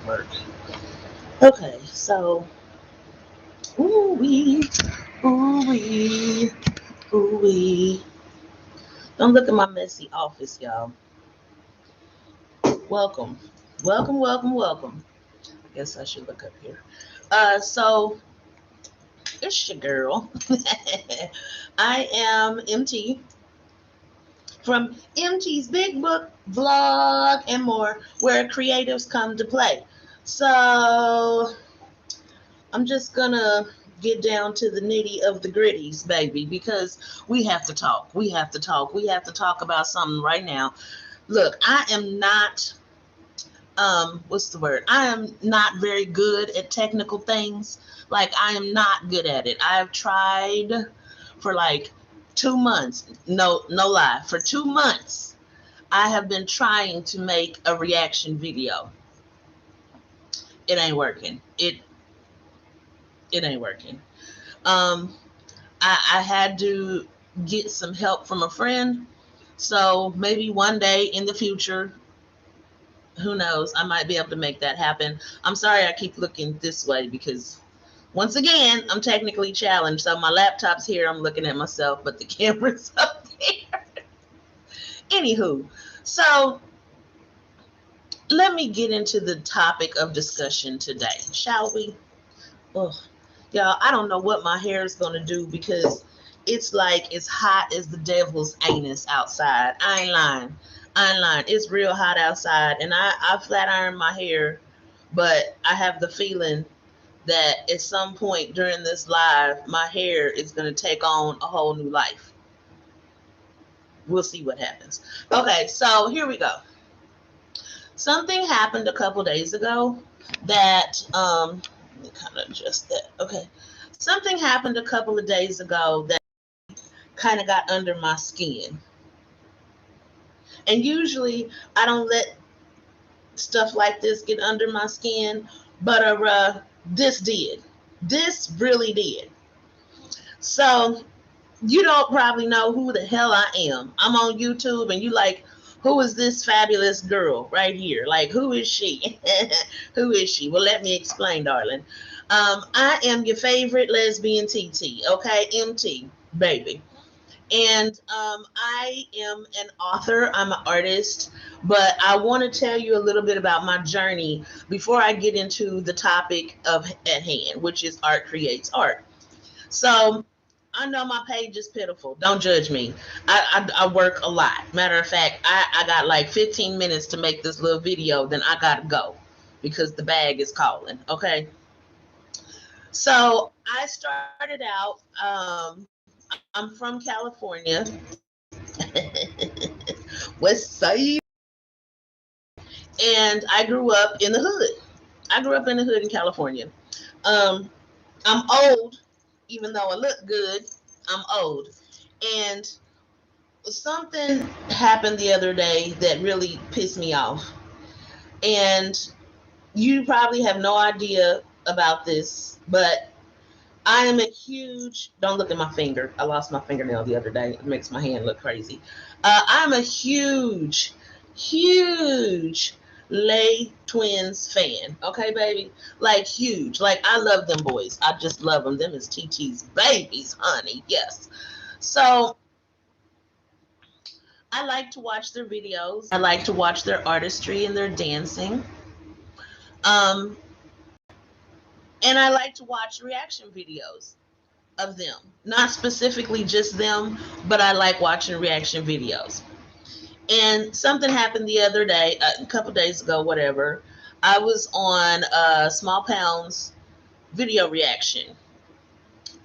work. Okay, so ooh wee, ooh wee, ooh wee. Don't look at my messy office, y'all. Welcome, welcome, welcome, welcome. I guess I should look up here. So it's your girl. I am MT from MT's Big Book Vlog and more, where creatives come to play. So I'm just gonna get down to the nitty of the gritties, baby, because we have to talk. We have to talk. We have to talk about something right now. Look, I am not what's the word? I am not very good at technical things. Like I am not good at it. I've tried for like 2 months. No lie. For 2 months, I have been trying to make a reaction video. It ain't working. It ain't working. Um I had to get some help from a friend. So maybe one day in the future, who knows, I might be able to make that happen. I'm sorry I keep looking this way because once again, I'm technically challenged. So my laptop's here, I'm looking at myself, but the camera's up there. Anywho, so let me get into the topic of discussion today, shall we? Ugh. Y'all, I don't know what my hair is going to do because it's like it's hot as the devil's anus outside. I ain't lying. I ain't lying. It's real hot outside, and I flat iron my hair, but I have the feeling that at some point during this live, my hair is going to take on a whole new life. We'll see what happens. Okay, so here we go. Something happened a couple days ago that let me kind of adjust that. Okay. Something happened a couple of days ago that kind of got under my skin. And usually I don't let stuff like this get under my skin, but this did. This really did. So you don't probably know who the hell I am. I'm on YouTube and you like, who is this fabulous girl right here? Like, who is she? Who is she? Well, let me explain, darling. I am your favorite lesbian TT, okay? MT, baby. And I am an author, I'm an artist, but I want to tell you a little bit about my journey before I get into the topic of at hand, which is art creates art. So I know my page is pitiful. Don't judge me. I work a lot. Matter of fact, I got like 15 minutes to make this little video, then I got to go because the bag is calling. Okay. So I started out, I'm from California, West Side. And I grew up in the hood. I grew up in the hood in California. Um, I'm old, even though I look good. I'm old, and something happened the other day that really pissed me off. And you probably have no idea about this, but I am a huge, don't look at my finger. I lost my fingernail the other day. It makes my hand look crazy. I'm a huge, huge Lay Twins fan. Okay, baby? Like, huge. Like, I love them boys. I just love them. Them is TT's babies, honey. Yes. So, I like to watch their videos. I like to watch their artistry and their dancing. Um, and I like to watch reaction videos of them. Not specifically just them, but I like watching reaction videos. And something happened the other day, a couple days ago, whatever. I was on Small Pound's video reaction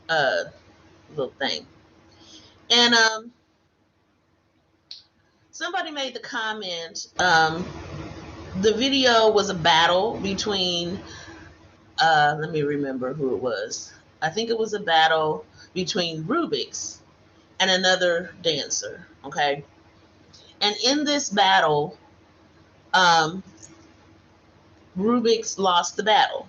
uh, little thing. And somebody made the comment. The video was a battle between, let me remember who it was. I think it was a battle between Rubik's and another dancer. Okay. And in this battle, um, Rubik's lost the battle.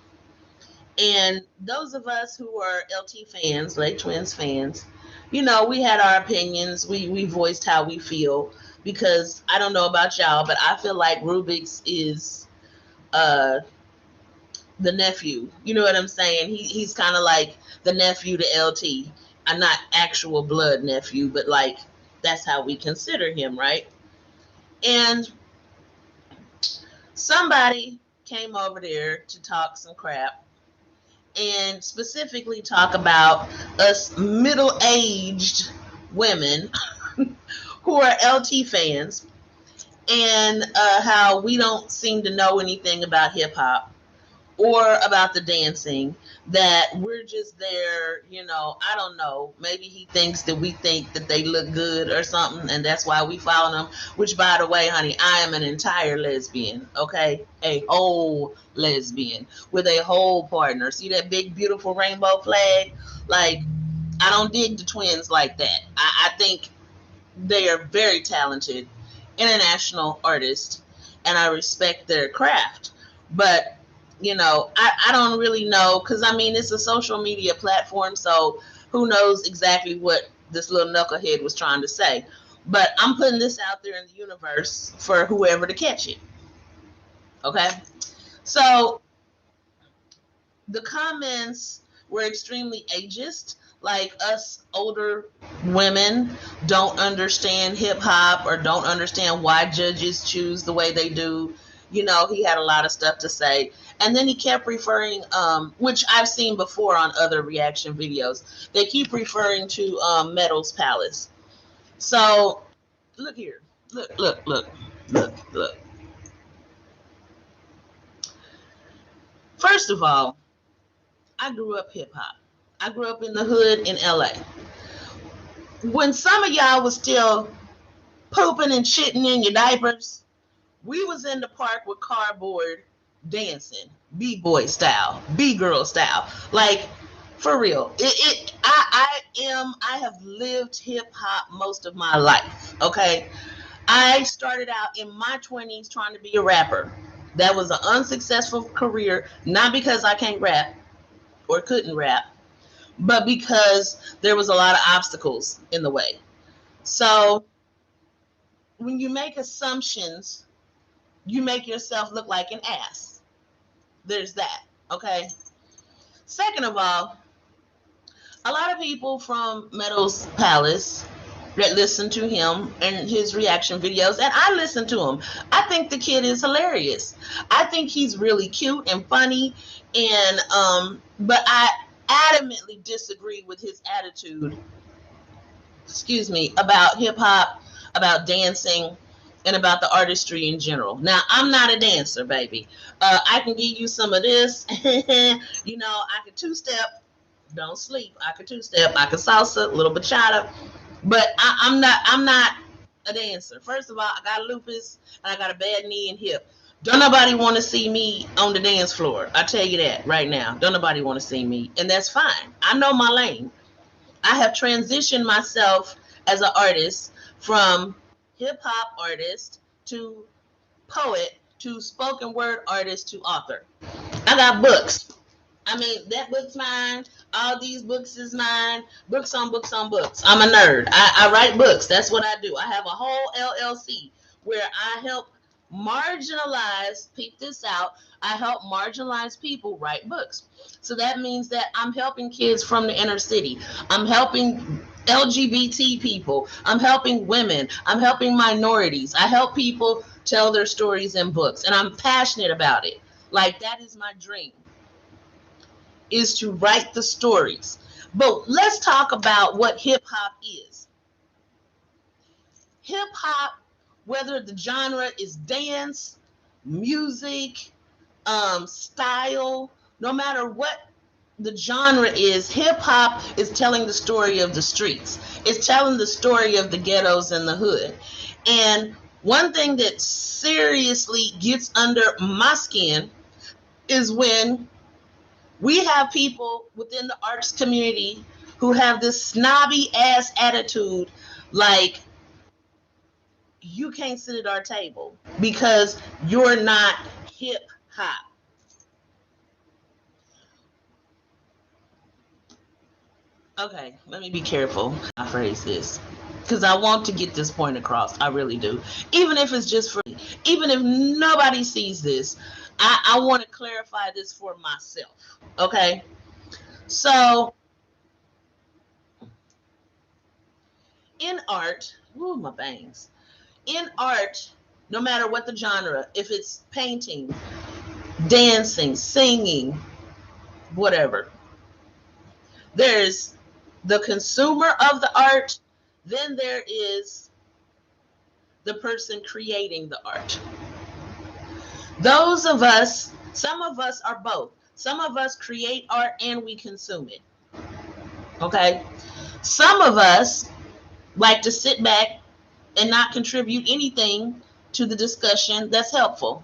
And those of us who are LT fans, Lake Twins fans, you know, we had our opinions. We voiced how we feel because I don't know about y'all, but I feel like Rubik's is uh the nephew. You know what I'm saying? He's kind of like the nephew to LT. I'm not actual blood nephew, but like that's how we consider him, right? And somebody came over there to talk some crap and specifically talk about us middle-aged women who are LT fans and how we don't seem to know anything about hip hop or about the dancing, that we're just there, I don't know. Maybe he thinks that we think that they look good or something, and that's why we follow them. Which, by the way, honey, I am an entire lesbian, okay? A whole lesbian with a whole partner. See that big, beautiful rainbow flag? Like, I don't dig the twins like that. I think they are very talented international artists, and I respect their craft. But I don't really know, because I mean it's a social media platform, so who knows exactly what this little knucklehead was trying to say. But I'm putting this out there in the universe for whoever to catch it. Okay, so the comments were extremely ageist. Like, us older women don't understand hip hop or don't understand why judges choose the way they do. He had a lot of stuff to say. And then he kept referring, which I've seen before on other reaction videos, they keep referring to Metal's Palace. So, look here. Look. First of all, I grew up hip hop. I grew up in the hood in LA. When some of y'all was still pooping and shitting in your diapers, we was in the park with cardboard dancing, b-boy style, b-girl style. Like, for real. I have lived hip hop most of my life. Okay. I started out in my 20s trying to be a rapper. That was an unsuccessful career, not because I can't rap or couldn't rap, but because there was a lot of obstacles in the way. So when you make assumptions, you make yourself look like an ass. There's that. Okay. Second of all, a lot of people from Meadows Palace that listen to him and his reaction videos, and I listen to him. I think the kid is hilarious. I think he's really cute and funny, and but I adamantly disagree with his attitude, about hip hop, about dancing, and about the artistry in general. Now, I'm not a dancer, baby. I can give you some of this. I can two-step, don't sleep. I can two-step, I can salsa, a little bachata, but I'm not a dancer. First of all, I got lupus and I got a bad knee and hip. Don't nobody want to see me on the dance floor. I tell you that right now. Don't nobody want to see me, and that's fine. I know my lane. I have transitioned myself as an artist from hip hop artist to poet to spoken word artist to author. I got books. I mean, that book's mine. All these books is mine. Books on books on books. I'm a nerd. I write books. That's what I do. I have a whole LLC where I help marginalized, peep this out, I help marginalized people write books. So that means that I'm helping kids from the inner city. I'm helping LGBT people. I'm helping women. I'm helping minorities. I help people tell their stories in books, and I'm passionate about it. Like, that is my dream, is to write the stories. But let's talk about what hip hop is. Hip hop, whether the genre is dance, music, style, no matter what the genre is, hip hop is telling the story of the streets. It's telling the story of the ghettos and the hood. And one thing that seriously gets under my skin is when we have people within the arts community who have this snobby ass attitude, like, you can't sit at our table because you're not hip hop. Okay, let me be careful how I phrase this, because I want to get this point across. I really do. Even if it's just for me, even if nobody sees this, I want to clarify this for myself. Okay. So in art, ooh, my bangs. In art, no matter what the genre, if it's painting, dancing, singing, whatever, there's the consumer of the art, then there is the person creating the art. Those of us, some of us are both. Some of us create art and we consume it. Okay? Some of us like to sit back and not contribute anything to the discussion that's helpful.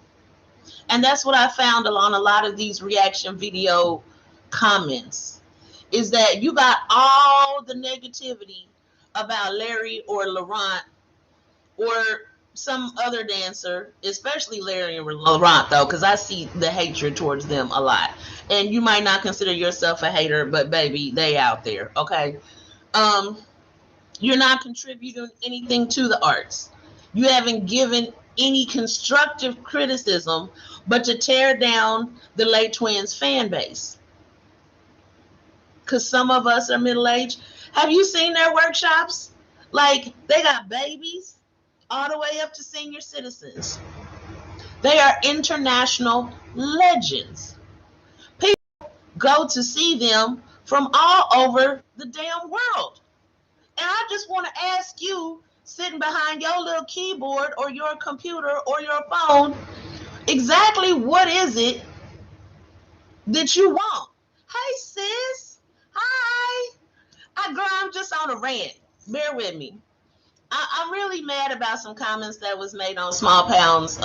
And that's what I found along a lot of these reaction video comments is that you got all the negativity about Larry or Laurent or some other dancer, especially Larry and Laurent, though, because I see the hatred towards them a lot. And you might not consider yourself a hater, but baby, they out there, okay? Um, you're not contributing anything to the arts. You haven't given any constructive criticism, but to tear down the late twins fan base. Because some of us are middle aged. Have you seen their workshops? Like, they got babies all the way up to senior citizens. They are international legends. People go to see them from all over the damn world. And I just want to ask you, sitting behind your little keyboard or your computer or your phone, exactly what is it that you want? Hey, sis. Hi. Girl, I'm just on a rant. Bear with me. I'm really mad about some comments that was made on Small Pound's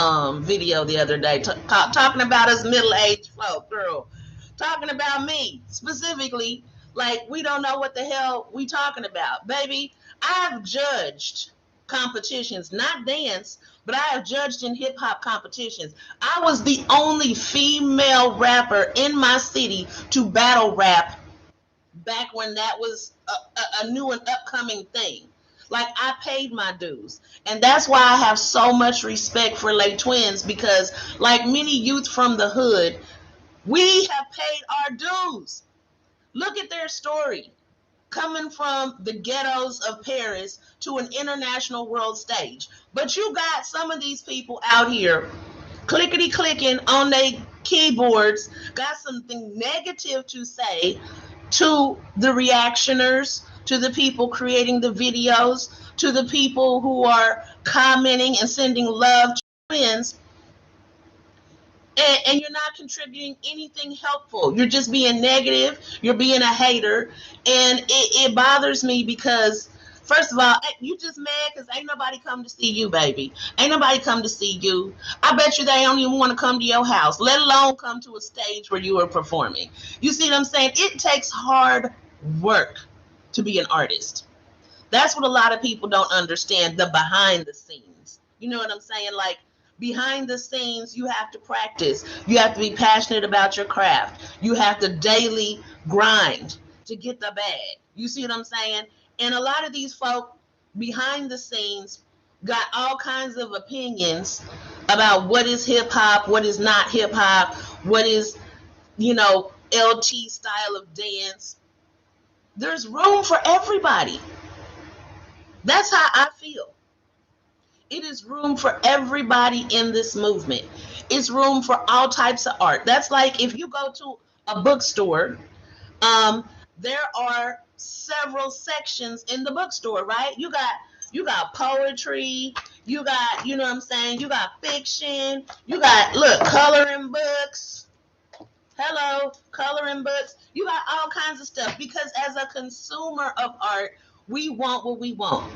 video the other day, talking about us middle-aged folk, girl. Talking about me, specifically, like we don't know what the hell we talking about. Baby, I've judged competitions, not dance, but I have judged in hip-hop competitions. I was the only female rapper in my city to battle rap back when that was a new and upcoming thing. Like, I paid my dues. And that's why I have so much respect for late twins, because like many youth from the hood, we have paid our dues. Look at their story. Coming from the ghettos of Paris to an international world stage. But you got some of these people out here clickety clicking on their keyboards, got something negative to say to the reactioners, to the people creating the videos, to the people who are commenting and sending love to friends, and you're not contributing anything helpful. You're just being negative. You're being a hater, and it bothers me because, first of all, you just mad because ain't nobody come to see you, baby. Ain't nobody come to see you. I bet you they don't even want to come to your house, let alone come to a stage where you are performing. You see what I'm saying? It takes hard work to be an artist. That's what a lot of people don't understand, the behind the scenes. You know what I'm saying? Like, behind the scenes, you have to practice. You have to be passionate about your craft. You have to daily grind to get the bag. You see what I'm saying? And a lot of these folk behind the scenes got all kinds of opinions about what is hip hop, what is not hip hop, what is, LT style of dance. There's room for everybody. That's how I feel. It is room for everybody in this movement. It's room for all types of art. That's like if you go to a bookstore, there are several sections in the bookstore, right? You got poetry, you got, you know what I'm saying, you got fiction, you got, look, coloring books. Hello, coloring books. You got all kinds of stuff because as a consumer of art, we want what we want.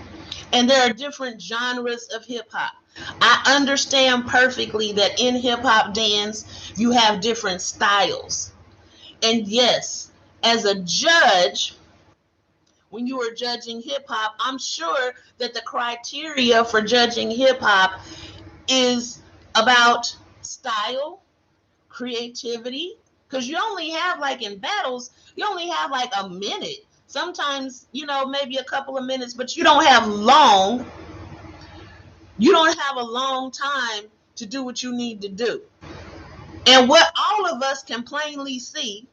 And there are different genres of hip hop. I understand perfectly that in hip hop dance, you have different styles. And yes, as a judge, when you are judging hip hop, I'm sure that the criteria for judging hip hop is about style, creativity, because you only have, like, in battles, you only have like a minute. Sometimes, maybe a couple of minutes, but you don't have a long time to do what you need to do. And what all of us can plainly see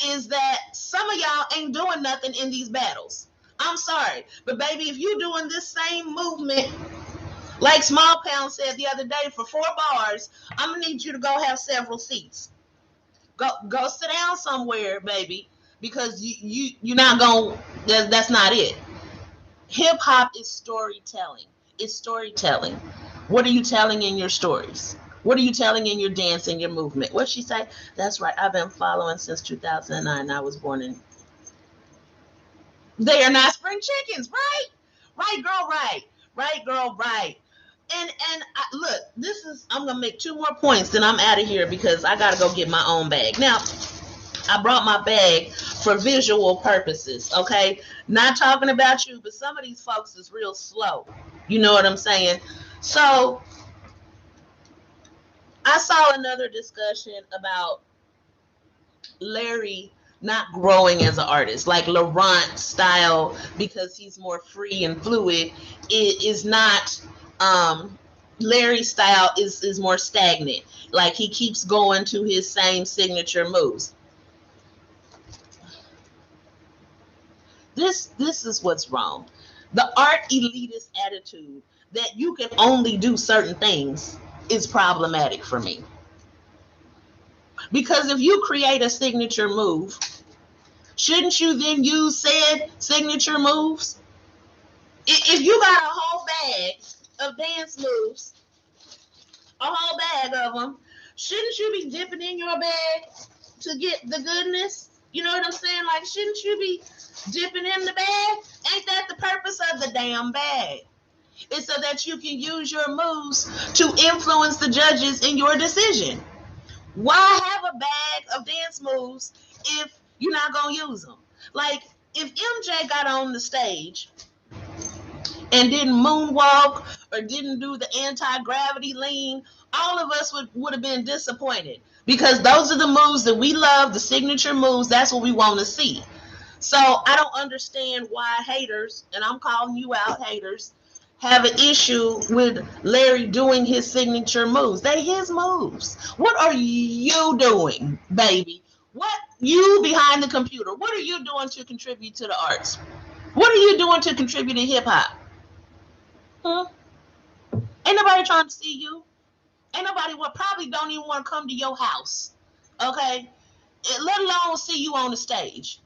is that some of y'all ain't doing nothing in these battles. I'm sorry, but baby, if you doing this same movement, like Small Pound said the other day, for 4 bars, I'm gonna need you to go have several seats. Go sit down somewhere, baby, because you're not gonna. That's not it. Hip hop is storytelling. It's storytelling. What are you telling in your stories? What are you telling in your dance and your movement? What she say? That's right. I've been following since 2009. I was born in. They are not spring chickens, right? Right, girl, right. Right, girl, right. Look, this is. I'm gonna make 2 more points, then I'm out of here because I gotta go get my own bag. Now, I brought my bag for visual purposes, okay? Not talking about you, but some of these folks is real slow. You know what I'm saying? So I saw another discussion about Larry not growing as an artist, like Laurent style, because he's more free and fluid. It is not. Larry's style is more stagnant. Like he keeps going to his same signature moves. This is what's wrong. The art elitist attitude that you can only do certain things is problematic for me. Because if you create a signature move, shouldn't you then use said signature moves? If you got a whole bag of dance moves, a whole bag of them, shouldn't you be dipping in your bag to get the goodness? You know what I'm saying? Like, shouldn't you be dipping in the bag? Ain't that the purpose of the damn bag? It's so that you can use your moves to influence the judges in your decision. Why have a bag of dance moves if you're not going to use them? Like, if MJ got on the stage and didn't moonwalk or didn't do the anti-gravity lean, all of us would have been disappointed because those are the moves that we love, the signature moves. That's what we want to see. So I don't understand why haters, and I'm calling you out, haters, have an issue with Larry doing his signature moves. They his moves. What are you doing, baby? What you behind the computer? What are you doing to contribute to the arts? What are you doing to contribute to hip hop? Huh? Ain't nobody trying to see you. Ain't nobody probably don't even want to come to your house. Okay? Let alone see you on the stage.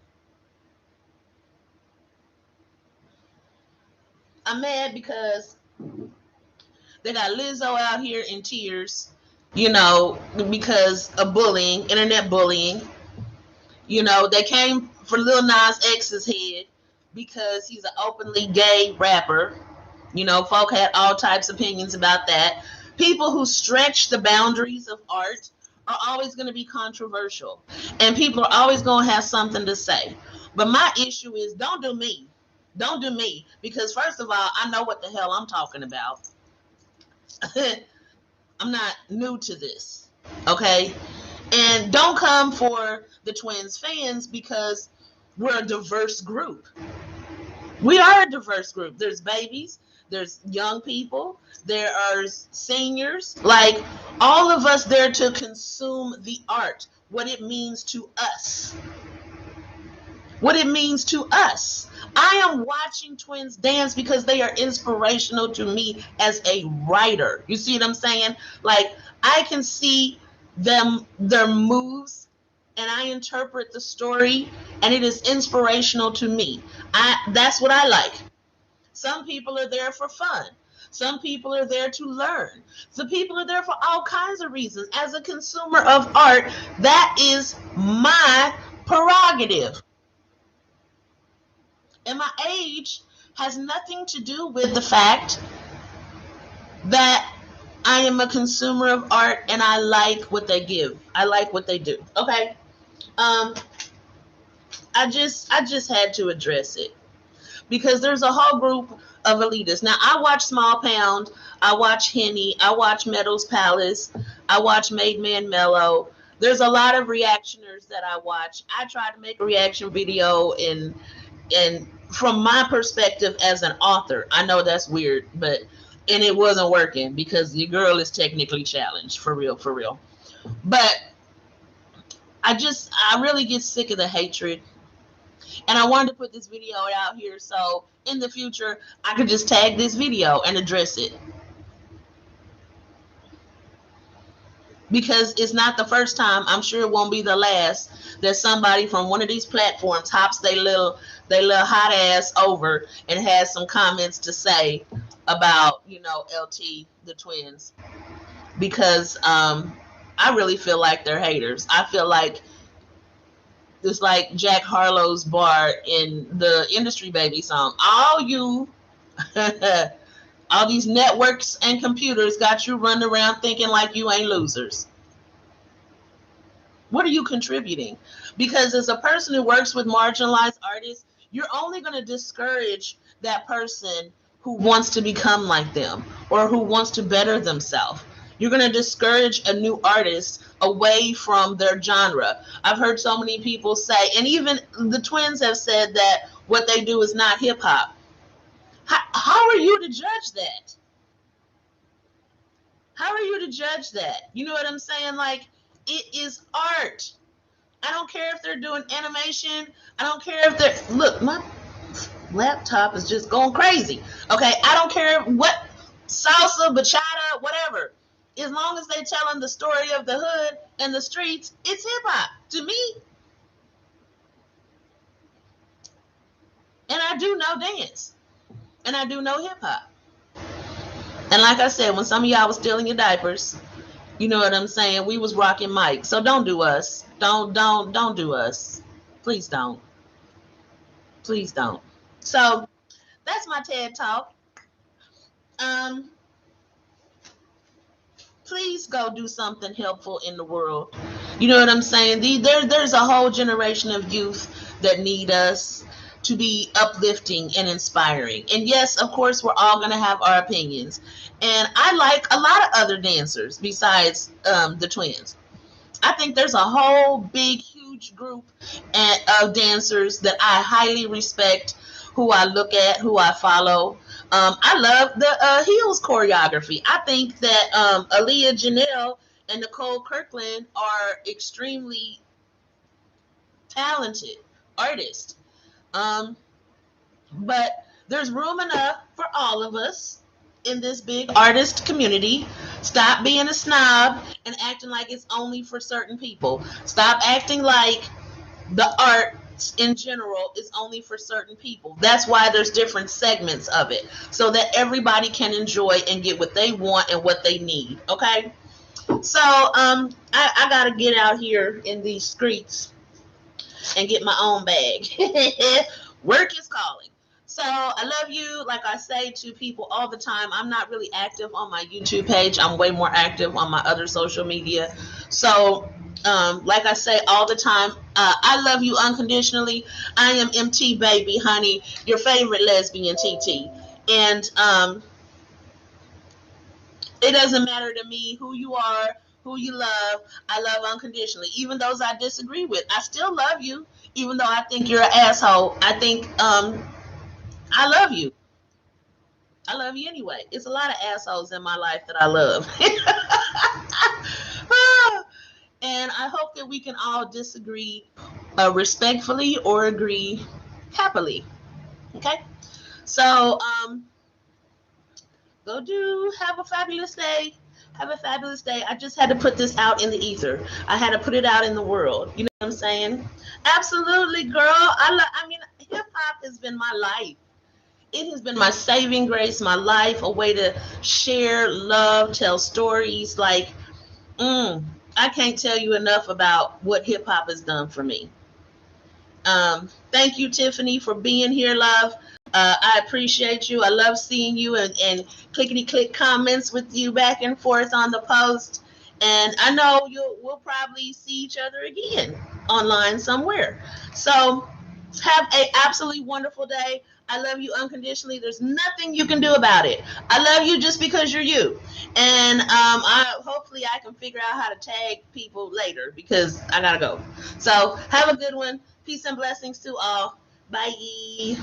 I'm mad because they got Lizzo out here in tears, because of bullying, internet bullying. They came for Lil Nas X's head because he's an openly gay rapper. Folk had all types of opinions about that. People who stretch the boundaries of art are always going to be controversial, and people are always going to have something to say. But my issue is don't do me. Don't do me. Because, first of all, I know what the hell I'm talking about. I'm not new to this. Okay? And don't come for the Twins fans because we're a diverse group. We are a diverse group. There's babies, there's young people, there are seniors. Like, all of us there to consume the art, what it means to us. What it means to us. I am watching Twins dance because they are inspirational to me as a writer. You see what I'm saying? Like, I can see their moves, and I interpret the story, and it is inspirational to me. That's what I like. Some people are there for fun. Some people are there to learn. Some people are there for all kinds of reasons. As a consumer of art, that is my prerogative. And my age has nothing to do with the fact that I am a consumer of art and I like what they give. I like what they do. Okay. I just had to address it because there's a whole group of elitists. Now I watch Small Pound, I watch Henny, I watch Meadows Palace, I watch Made Man Mellow. There's a lot of reactioners that I watch. I try to make a reaction video and from my perspective as an author, I know that's weird, but and it wasn't working because your girl is technically challenged, for real, for real. But I really get sick of the hatred, and I wanted to put this video out here so in the future I could just tag this video and address it, because it's not the first time. I'm sure it won't be the last that somebody from one of these platforms hops they little hot ass over and has some comments to say about, you know, LT the twins, because I really feel like they're haters. I feel like it's like Jack Harlow's bar in the Industry Baby song. All you all these networks and computers got you running around thinking like you ain't losers. What are you contributing? Because as a person who works with marginalized artists, you're only going to discourage that person who wants to become like them or who wants to better themselves. You're going to discourage a new artist away from their genre. I've heard so many people say, and even the twins have said, that what they do is not hip hop. How are you to judge that? How are you to judge that? You know what I'm saying? Like, it is art. I don't care if they're doing animation. I don't care if they're, look, my laptop is just going crazy. Okay, I don't care what salsa, bachata, whatever. As long as they're telling the story of the hood and the streets, it's hip hop to me. And I do know dance, and I do know hip hop. And like I said, when some of y'all was stealing your diapers, you know what I'm saying, we was rocking mic. So don't do us. Don't do us. Please don't. Please don't. So that's my TED talk. Please go do something helpful in the world. You know what I'm saying? There's a whole generation of youth that need us to be uplifting and inspiring. And yes, of course, we're all going to have our opinions. And I like a lot of other dancers besides the twins. I think there's a whole big, huge group of dancers that I highly respect, who I look at, who I follow. I love the heels choreography. I think that Aaliyah Janelle and Nicole Kirkland are extremely talented artists. But there's room enough for all of us in this big artist community. Stop being a snob and acting like it's only for certain people. Stop acting like the arts in general is only for certain people. That's why there's different segments of it, so that everybody can enjoy and get what they want and what they need. Okay? So I gotta get out here in these streets and get my own bag. Work is calling. So I love you. Like I say to people all the time, I'm not really active on my YouTube page. I'm way more active on my other social media. So like I say all the time, I love you unconditionally. I am MT Baby, honey, your favorite lesbian TT. And it doesn't matter to me who you are, who you love. I love unconditionally. Even those I disagree with, I still love you. Even though I think you're an asshole, I think I love you. I love you anyway. It's a lot of assholes in my life that I love. And I hope that we can all disagree respectfully or agree happily. Okay? So, have a fabulous day. Have a fabulous day. I just had to put this out in the ether. I had to put it out in the world. You know what I'm saying? Absolutely, girl. I mean, hip hop has been my life. It has been my saving grace, my life, a way to share, love, tell stories. Like, I can't tell you enough about what hip hop has done for me. Thank you, Tiffany, for being here, love. I appreciate you. I love seeing you and clickety click comments with you back and forth on the post. And I know we'll probably see each other again online somewhere. So have an absolutely wonderful day. I love you unconditionally. There's nothing you can do about it. I love you just because you're you. And hopefully I can figure out how to tag people later because I gotta go. So have a good one. Peace and blessings to all. Bye.